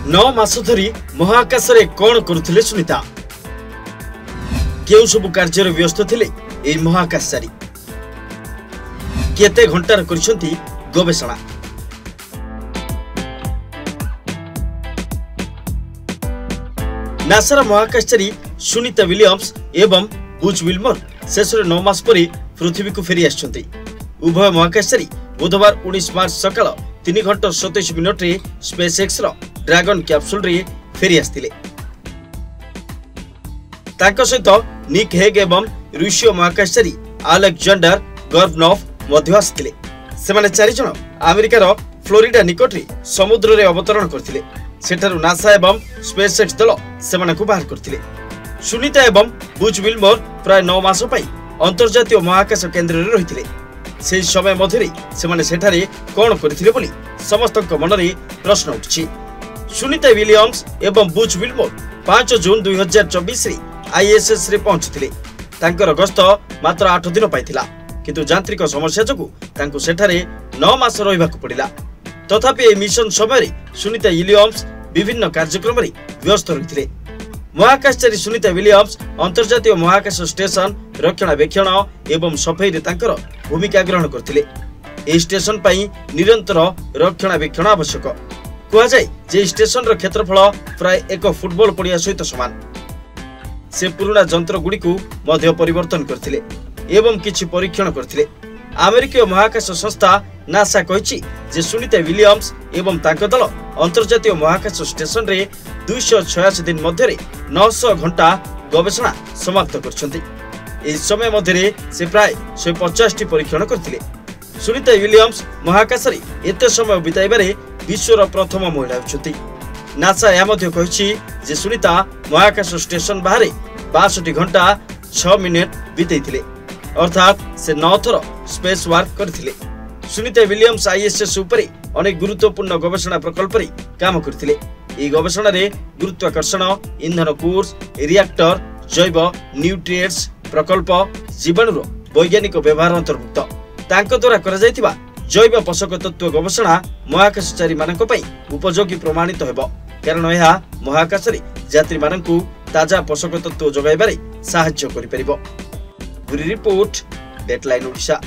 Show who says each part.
Speaker 1: 9 मास धरी महाकाश रे कोन करुथिले सुनीता केउ सब कार्य व्यस्त थिले एई महाकाशचारी केते घंटार करिसंती गवेषणा नासार महाकाशचारी सुनीता विलियम्स एवं बुच विल्मर शेष 9 मास पर पृथ्वी को फेरी आछंती। उभय महाकाशचारी बुधवार 19 मार्च सकाळ 3 घंटा 27 मिनिट रे स्पेस एक्स रो ड्रैगन कैप्सूल रे फेरी आस्तिले। तांको सहित निक हेग एवं रूसीय महाकाशचारी अलेक्जेंडर गर्बनोव मध्य आस्तिले। सेमाने 4 जण अमेरिकार फ्लोरिडा निकट रे समुद्र रे अवतरण करथिले। सेठारु नासा एवं स्पेस एक्स दल सेमानकु बाहर करथिले। सुनीता एवं बुच विल्मर प्राय 9 मास पई अंतर्जातीय महाकाश केंद्र रे रहिथिले। से समय मध्यरे सेमाने सेठारे कोन करथिले बोली समस्तक मनरे प्रश्न उठछि। सुनीता विलियम्स एवं बुच विल्मर 5 जून 2024 रे आईएसएस रे पहुंचथिले। तांकर गस्त मात्र 8 दिन पाइथिला, किंतु यांत्रिक समस्या जकु तांको सेठारे 9 मास रहिबाकु पडिला। तथापि ए मिशन समय सुनीता विलियम्स विभिन्न कार्यक्रम रे व्यस्त रहिथिले। महाकाशचारी सुनीता विलियम्स अंतर्जातीय महाकाश स्टेशन रक्षणाबेक्षण एवं सफाई रे तांकर भूमिका ग्रहण करथिले। ए स्टेशन पई निरंतर रक्षणाबेक्षण आवश्यक। कुआ जाय जे स्टेशन रो क्षेत्रफल प्राय 1 फुटबॉल पड़िया सहित समान। से पुराना यंत्र गुडी को मध्य परिवर्तन करथिले एवं किछि परीक्षण करथिले। अमेरिकीय महाकाश संस्था नासा कहिछि जे सुनीता विलियम्स एवं तांको दल अंतर्जातीय महाकाश स्टेशन रे 286 दिन मध्यरे 900 घंटा गवेषणा समाप्त करछन्ती। एई समय मध्यरे से प्राय 150 टी परीक्षण करथिले। सुनीता विलियम्स महाकाश रे एते समय बिताइबारे विश्वर प्रथम महिला होछन्ती। नासा या मध्य कहिछि जे सुनीता महाकाश स्टेशन बाहरे 62 घंटा 6 मिनिट बितैथिले, अर्थात से 9 थर स्पेस वर्क करथिले। सुनीता विलियम्स आईएसएस उपरे अनेक गुरुत्वपूर्ण गवेषणा प्रकल्प रे काम करथिले। एई गवेषणा रे गुरुत्वाकर्षण, इंधन कोर्स, रिएक्टर, जैव न्यूट्रिएंट्स प्रकल्प, जीवाणुर वैज्ञानिक व्यवहार अंतर्भुक्त। तांको द्वारा करा जायतिबा जैव पोषक तत्व गवेषणा महाकाशचारी मानक पई उपयोगी प्रमाणित हेबो, कारण यह महाकाश रे यात्री मानकु ताजा पोषक तत्व जोगाइबारे सहायता करि परिबो। Report deadline Odisha.